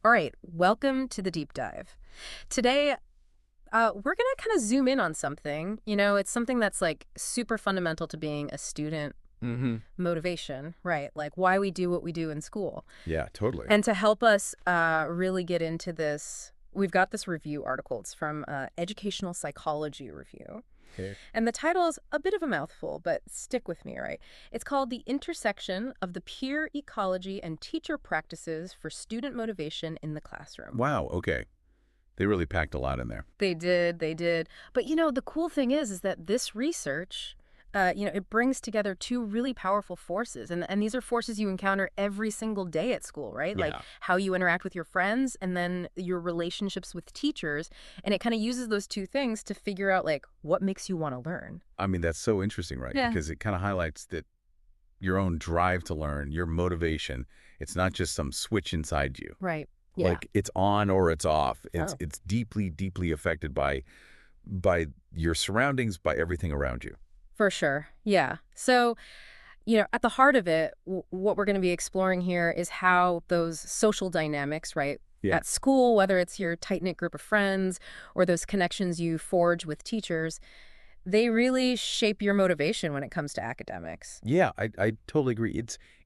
All right, welcome to the deep dive. Today, we're going to kind of zoom in on something. It's something that's like super fundamental to being a student Hmm. motivation, right? Like why we do what we do in school. Yeah, totally. And to help us really get into this, we've got this review article. It's from Educational Psychology Review. Okay. And the title is a bit of a mouthful, but stick with me, all right? It's called The Intersection of the Peer Ecology and Teacher Practices for Student Motivation in the Classroom. Wow, okay. They really packed a lot in there. They did, they did. But the cool thing is that this research, it brings together two really powerful forces. And these are forces you encounter every single day at school, right? Like Yeah. how you interact with your friends and then your relationships with teachers. And it kind of uses those two things to figure out, like, what makes you want to learn. I mean, that's so interesting, right? Yeah. Because it kind of highlights that your own drive to learn, your motivation, it's not just some switch inside you. Right. Yeah. Like it's on or it's off. It's Oh. it's deeply, deeply affected by your surroundings, by everything around you. For sure. Yeah. So, at the heart of it, what we're going to be exploring here is how those social dynamics, right, Yeah. at school, whether it's your tight-knit group of friends or those connections you forge with teachers, they really shape your motivation when it comes to academics. Yeah, I totally agree.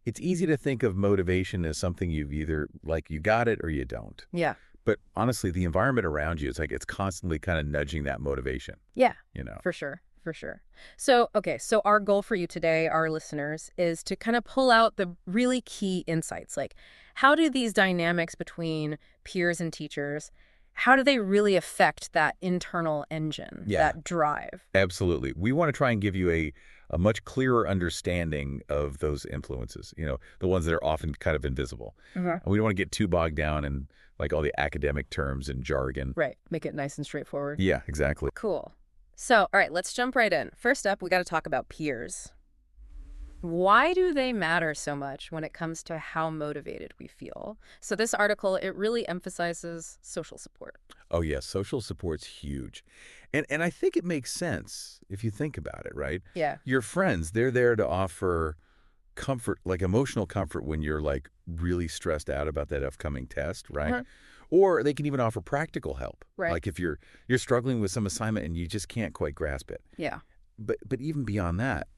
It's easy to think of motivation as something you've either like you got it or you don't. Yeah. But honestly, the environment around you, it's like it's constantly kind of nudging that motivation, Yeah, you know? for sure. For sure. So, okay, so our goal for you today, our listeners, is to kind of pull out the really key insights. Like, how do these dynamics between peers and teachers, how do they really affect that internal engine, Yeah. that drive? Absolutely. We want to try and give you a much clearer understanding of those influences, the ones that are often kind of invisible. Mhm. And we don't want to get too bogged down in like all the academic terms and jargon. Right. Make it nice and straightforward. Yeah, exactly. Cool. So, all right, let's jump right in. First up, we got to talk about peers. Why do they matter so much when it comes to how motivated we feel? So this article, it really emphasizes social support. Oh, yeah, social support's huge. And I think it makes sense if you think about it, right? Yeah. Your friends, they're there to offer comfort, like emotional comfort when you're like really stressed out about that upcoming test, right? Uh-huh. Or they can even offer practical help. Right. Like if you're struggling with some assignment and you just can't quite grasp it. Yeah. But even beyond that,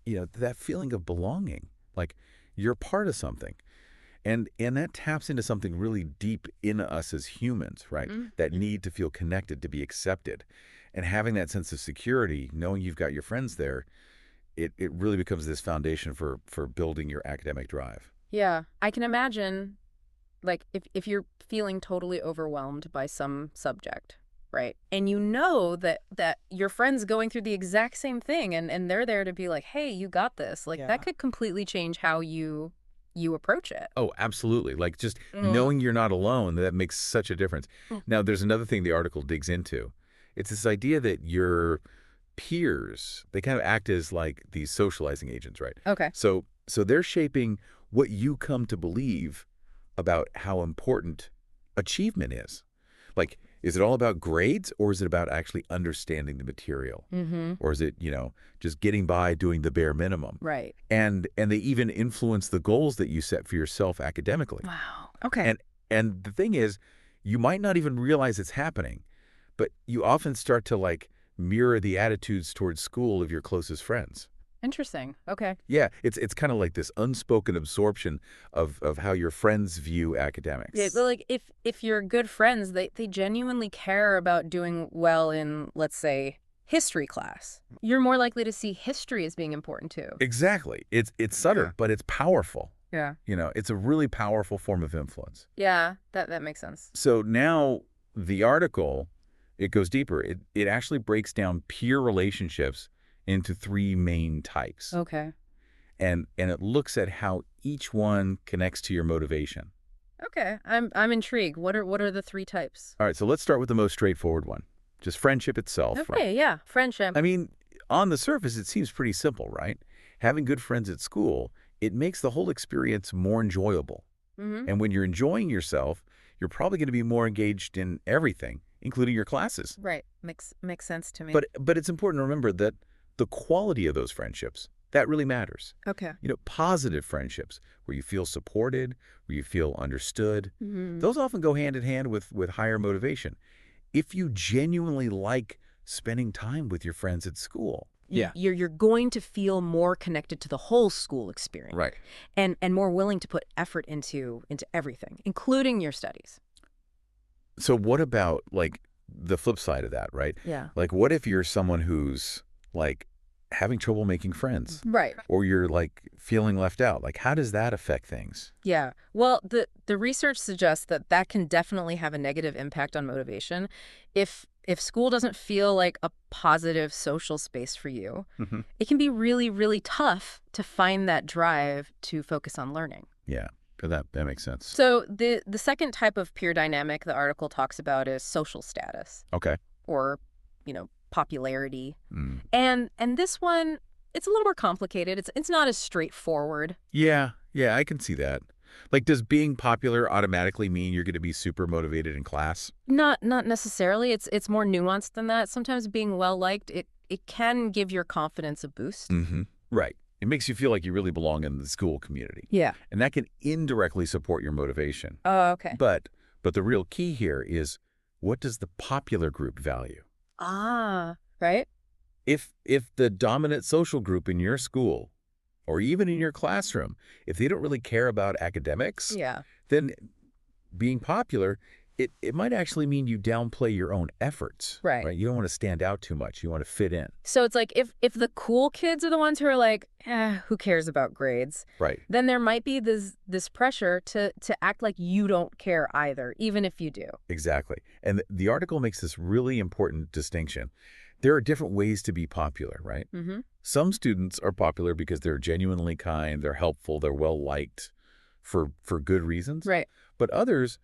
that feeling of belonging, like you're part of something. And that taps into something really deep in us as humans, right? Mm. That need to feel connected, to be accepted. And having that sense of security, knowing you've got your friends there, it really becomes this foundation for building your academic drive. Yeah. I can imagine, like, if you're feeling totally overwhelmed by some subject, right? And you know that your friend's going through the exact same thing and they're there to be like, hey, you got this. Like, Yeah. that could completely change how you approach it. Oh, absolutely. Like just Mm. knowing you're not alone, that makes such a difference. Mm. Now, there's another thing the article digs into. It's this idea that your peers, they kind of act as like these socializing agents, right? Okay. So they're shaping what you come to believe about how important achievement is. Like, is it all about grades or is it about actually understanding the material? Mm-hmm. Or is it, just getting by doing the bare minimum? Right. And they even influence the goals that you set for yourself academically. Wow. Okay. And the thing is, you might not even realize it's happening, but you often start to like mirror the attitudes towards school of your closest friends. Interesting. Okay. Yeah, it's kind of like this unspoken absorption of how your friends view academics. Yeah, but like if you're good friends, they genuinely care about doing well in, let's say, history class. You're more likely to see history as being important too. Exactly. It's subtle, Yeah. but it's powerful. Yeah. It's a really powerful form of influence. Yeah, that makes sense. So now the article, it goes deeper. It actually breaks down peer relationships into three main types. Okay. And it looks at how each one connects to your motivation. Okay. I'm intrigued. What are the three types? All right, so let's start with the most straightforward one. Just friendship itself, right? Okay, yeah. Friendship. I mean, on the surface, it seems pretty simple, right? Having good friends at school, it makes the whole experience more enjoyable. Mm-hmm. And when you're enjoying yourself, you're probably going to be more engaged in everything, including your classes. Right. Makes sense to me. But it's important to remember that the quality of those friendships, that really matters. Okay. Positive friendships where you feel supported, where you feel understood, Hmm. those often go hand in hand with higher motivation. If you genuinely like spending time with your friends at school. Yeah. You're going to feel more connected to the whole school experience Right. and more willing to put effort into everything, including your studies. So what about, like, the flip side of that, right? Yeah. Like, what if you're someone who's, like, having trouble making friends? Right. Or you're, like, feeling left out? Like, how does that affect things? Yeah. Well, the research suggests that that can definitely have a negative impact on motivation. If school doesn't feel like a positive social space for you, Hmm. it can be really, really tough to find that drive to focus on learning. Yeah, that makes sense. So the second type of peer dynamic the article talks about is social status Okay. or, popularity. Mm. And this one, it's a little more complicated. It's not as straightforward. Yeah, I can see that. Like, does being popular automatically mean you're going to be super motivated in class? Not necessarily. It's more nuanced than that. Sometimes being well liked, it can give your confidence a boost. Mm-hmm. Right. It makes you feel like you really belong in the school community. Yeah. And that can indirectly support your motivation. Oh, okay. But the real key here is, what does the popular group value? Ah, right? If the dominant social group in your school or even in your classroom, if they don't really care about academics, Yeah. then being popular, it might actually mean you downplay your own efforts. Right. Right? You don't want to stand out too much. You want to fit in. So it's like if the cool kids are the ones who are like, who cares about grades? Right. Then there might be this pressure to act like you don't care either, even if you do. Exactly. And the article makes this really important distinction. There are different ways to be popular, right? Mm-hmm. Some students are popular because they're genuinely kind, they're helpful, they're well-liked for good reasons. Right. But others,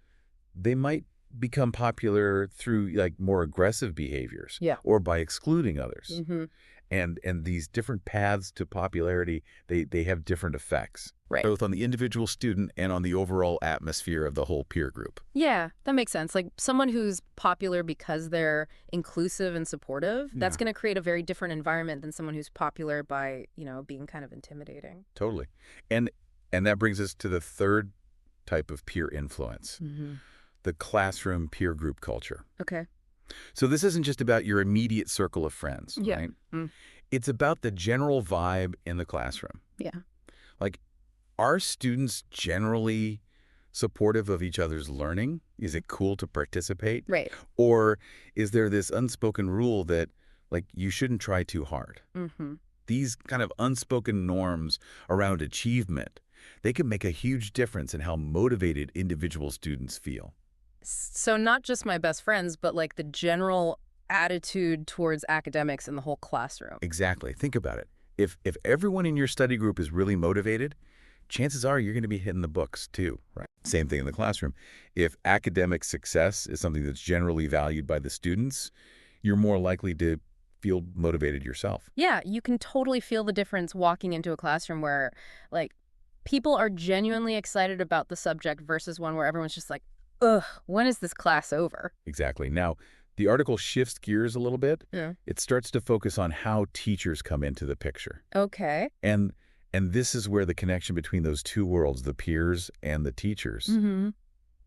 they might become popular through, like, more aggressive behaviors. Yeah. Or by excluding others. Mm-hmm. And these different paths to popularity, they have different effects. Right. Both on the individual student and on the overall atmosphere of the whole peer group. Yeah, that makes sense. Like someone who's popular because they're inclusive and supportive, that's Yeah. going to create a very different environment than someone who's popular by, being kind of intimidating. Totally. And that brings us to the third type of peer influence, Mm-hmm. the classroom peer group culture. Okay. So this isn't just about your immediate circle of friends, Yeah. right? Mm. It's about the general vibe in the classroom. Yeah. Like, are students generally supportive of each other's learning? Is it cool to participate? Right. Or is there this unspoken rule that, like, you shouldn't try too hard? Mm-hmm. These kind of unspoken norms around achievement, they can make a huge difference in how motivated individual students feel. So not just my best friends, but like the general attitude towards academics in the whole classroom. Exactly. Think about it. If everyone in your study group is really motivated, chances are you're going to be hitting the books too. Right. Same thing in the classroom. If academic success is something that's generally valued by the students, you're more likely to feel motivated yourself. Yeah, you can totally feel the difference walking into a classroom where, like, people are genuinely excited about the subject versus one where everyone's just like, ugh, when is this class over? Exactly. Now, the article shifts gears a little bit. Yeah. It starts to focus on how teachers come into the picture. Okay. And this is where the connection between those two worlds, the peers and the teachers, Mm-hmm.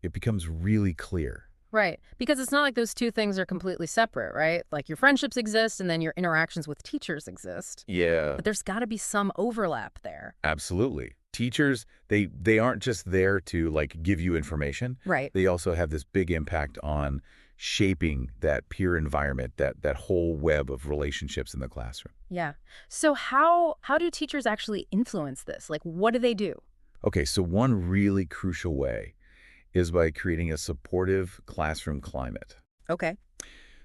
it becomes really clear. Right. Because it's not like those two things are completely separate, right? Like your friendships exist and then your interactions with teachers exist. Yeah. But there's got to be some overlap there. Absolutely. Teachers, they aren't just there to, like, give you information. Right. They also have this big impact on shaping that peer environment, that whole web of relationships in the classroom. Yeah. So how do teachers actually influence this? Like, what do they do? Okay, so one really crucial way is by creating a supportive classroom climate. Okay.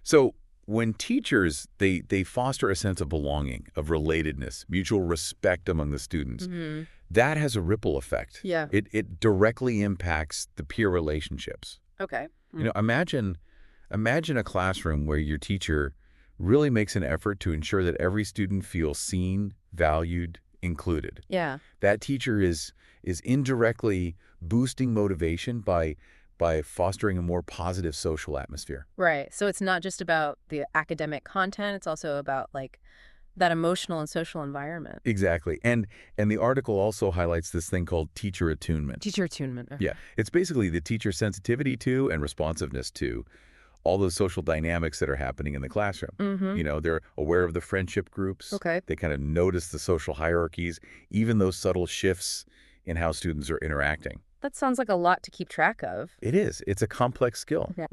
So when teachers, they foster a sense of belonging, of relatedness, mutual respect among the students, Mm-hmm. that has a ripple effect. Yeah. It directly impacts the peer relationships. Okay. Imagine a classroom where your teacher really makes an effort to ensure that every student feels seen, valued, included. Yeah. That teacher is indirectly boosting motivation by fostering a more positive social atmosphere. Right. So it's not just about the academic content. It's also about like that emotional and social environment. Exactly. And the article also highlights this thing called teacher attunement. Teacher attunement. Yeah. Okay. It's basically the teacher sensitivity to and responsiveness to all those social dynamics that are happening in the classroom. Mm-hmm. They're aware of the friendship groups. Okay. They kind of notice the social hierarchies, even those subtle shifts in how students are interacting. That sounds like a lot to keep track of. It is. It's a complex skill. Okay.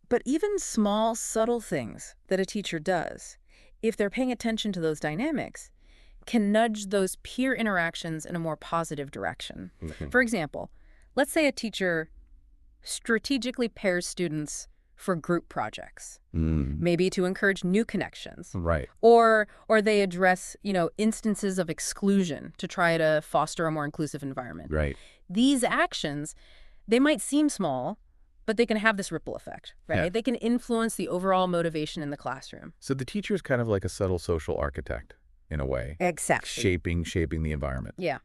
But even small, subtle things that a teacher does, if they're paying attention to those dynamics, can nudge those peer interactions in a more positive direction. Mhm. For example, let's say a teacher strategically pairs students for group projects, Mm, maybe to encourage new connections, right. or they address, instances of exclusion to try to foster a more inclusive environment. Right. These actions, they might seem small, but they can have this ripple effect, Yeah. right? They can influence the overall motivation in the classroom. So the teacher is kind of like a subtle social architect in a way, Exactly. shaping the environment. Yeah.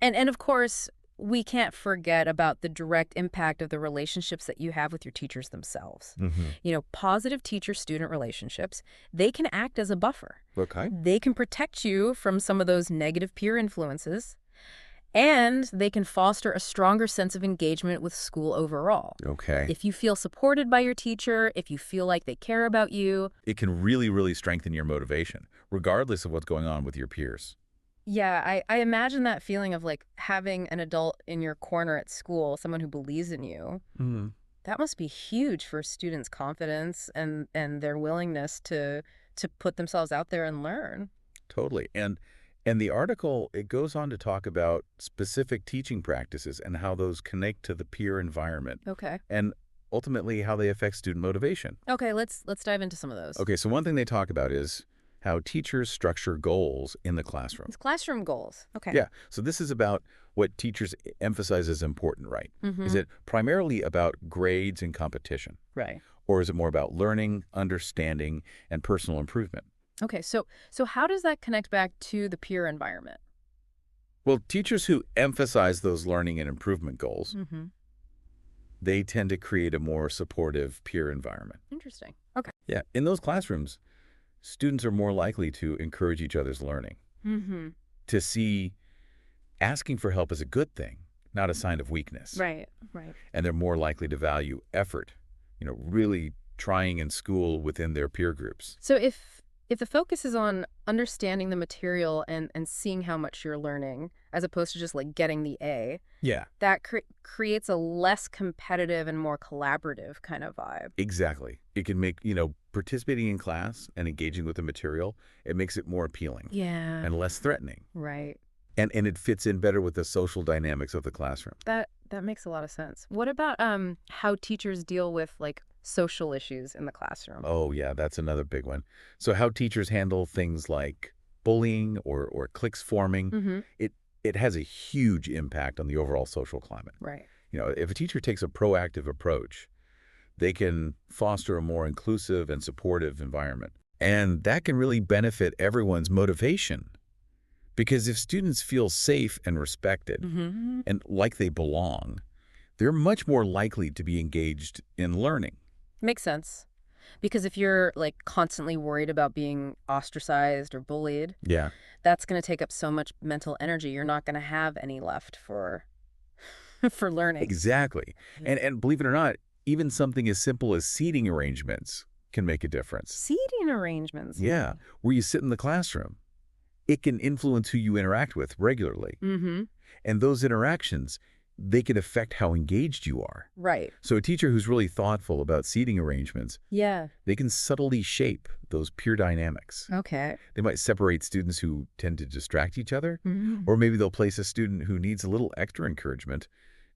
And of course, we can't forget about the direct impact of the relationships that you have with your teachers themselves. Hmm. Positive teacher-student relationships, they can act as a buffer. Okay. They can protect you from some of those negative peer influences, and they can foster a stronger sense of engagement with school overall. Okay. If you feel supported by your teacher, if you feel like they care about you, It can really, really strengthen your motivation, regardless of what's going on with your peers. yeah, I imagine that feeling of like having an adult in your corner at school, someone who believes in you. Mm, That must be huge for students' confidence and their willingness to put themselves out there and learn. totally. And the article, it goes on to talk about specific teaching practices and how those connect to the peer environment Okay. and ultimately how they affect student motivation. Okay, let's dive into some of those. Okay, so one thing they talk about is how teachers structure goals in the classroom. It's classroom goals. Okay. Yeah, so this is about what teachers emphasize as important, right? Mm-hmm. Is it primarily about grades and competition? Right. Or is it more about learning, understanding, and personal improvement? Okay, so how does that connect back to the peer environment? Well, teachers who emphasize those learning and improvement goals, Mm-hmm. they tend to create a more supportive peer environment. Interesting. Okay. Yeah, in those classrooms, students are more likely to encourage each other's learning, Mm-hmm. to see asking for help as a good thing, not a sign of weakness. Right. Right. And they're more likely to value effort, really trying in school within their peer groups. So if the focus is on understanding the material and seeing how much you're learning, as opposed to just like getting the A, Yeah. that creates a less competitive and more collaborative kind of vibe. Exactly. It can make, participating in class and engaging with the material, it makes it more appealing Yeah. and less threatening. Right. And it fits in better with the social dynamics of the classroom. That makes a lot of sense. What about how teachers deal with like social issues in the classroom? Oh, yeah, that's another big one. So how teachers handle things like bullying or cliques forming, Mm-hmm. it has a huge impact on the overall social climate. Right. If a teacher takes a proactive approach, they can foster a more inclusive and supportive environment. And that can really benefit everyone's motivation. Because if students feel safe and respected Mm-hmm. and like they belong, they're much more likely to be engaged in learning. Makes sense. Because if you're like constantly worried about being ostracized or bullied, Yeah. that's going to take up so much mental energy. You're not going to have any left for for learning. Exactly. And believe it or not, even something as simple as seating arrangements can make a difference. Seating arrangements. Yeah. Where you sit in the classroom, it can influence who you interact with regularly. Mm-hmm. And those interactions, they can affect how engaged you are. Right. So a teacher who's really thoughtful about seating arrangements, Yeah. they can subtly shape those peer dynamics. Okay. They might separate students who tend to distract each other, Mm-hmm. or maybe they'll place a student who needs a little extra encouragement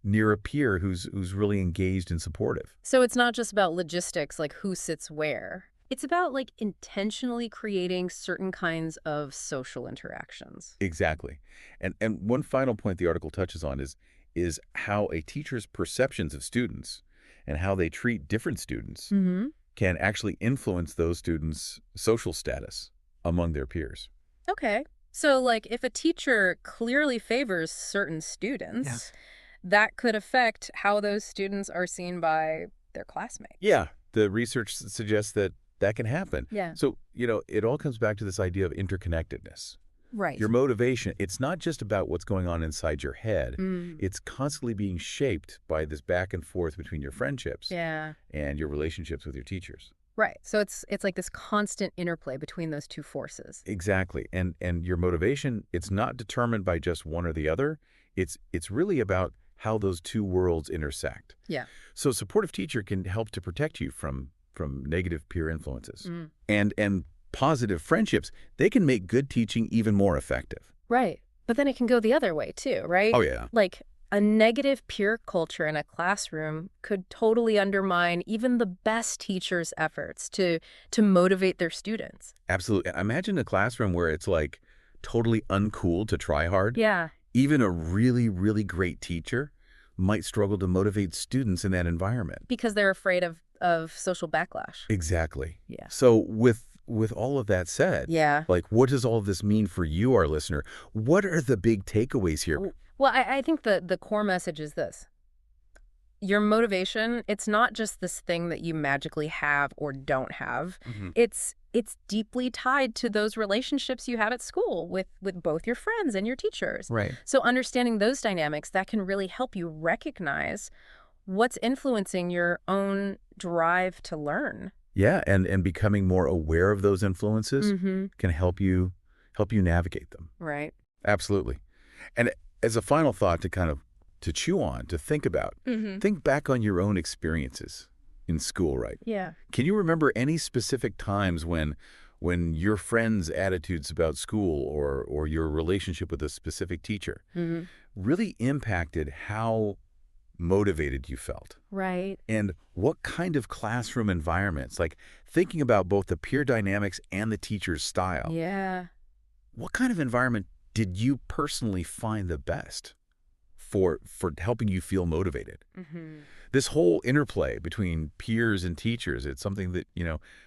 near a peer who's really engaged and supportive. So it's not just about logistics, like who sits where. It's about like intentionally creating certain kinds of social interactions. Exactly. And one final point the article touches on is how a teacher's perceptions of students and how they treat different students Mm-hmm. can actually influence those students' social status among their peers. Okay. So like if a teacher clearly favors certain students, that could affect how those students are seen by their classmates. Yeah, the research suggests that that can happen. Yeah. So, it all comes back to this idea of interconnectedness. Right. Your motivation, it's not just about what's going on inside your head. Mm. It's constantly being shaped by this back and forth between your friendships Yeah. and your relationships with your teachers. Right. So it's like this constant interplay between those two forces. Exactly. And your motivation, it's not determined by just one or the other. It's really about how those two worlds intersect. Yeah. So a supportive teacher can help to protect you from negative peer influences. Mm. And positive friendships, they can make good teaching even more effective. Right. But then it can go the other way too, right? Oh, yeah. Like a negative peer culture in a classroom could totally undermine even the best teachers' efforts to motivate their students. Absolutely. Imagine a classroom where it's like totally uncool to try hard. Yeah. Even a really, really great teacher might struggle to motivate students in that environment. Because they're afraid of social backlash. Exactly. Yeah. So with all of that said, Yeah. like, what does all of this mean for you, our listener? What are the big takeaways here? Well, I think the core message is this. Your motivation, it's not just this thing that you magically have or don't have. Mhm. It's deeply tied to those relationships you have at school with both your friends and your teachers. Right. So understanding those dynamics, that can really help you recognize what's influencing your own drive to learn. Yeah, and becoming more aware of those influences Mm-hmm. can help you navigate them. Right. Absolutely. And as a final thought to chew on, to think about, Mm-hmm. think back on your own experiences in school, right? Yeah. Can you remember any specific times when your friends' attitudes about school or your relationship with a specific teacher Mm-hmm. really impacted how motivated you felt? Right. And what kind of classroom environments, like thinking about both the peer dynamics and the teacher's style, Yeah. what kind of environment did you personally find the best for helping you feel motivated? Mm-hmm. This whole interplay between peers and teachers, it's something that,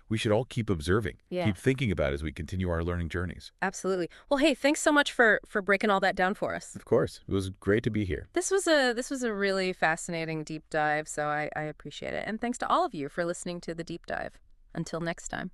we should all keep observing, Yeah. keep thinking about as we continue our learning journeys. Absolutely. Well, hey, thanks so much for breaking all that down for us. Of course, it was great to be here. This was a really fascinating deep dive, so I appreciate it. And thanks to all of you for listening to the deep dive. Until next time.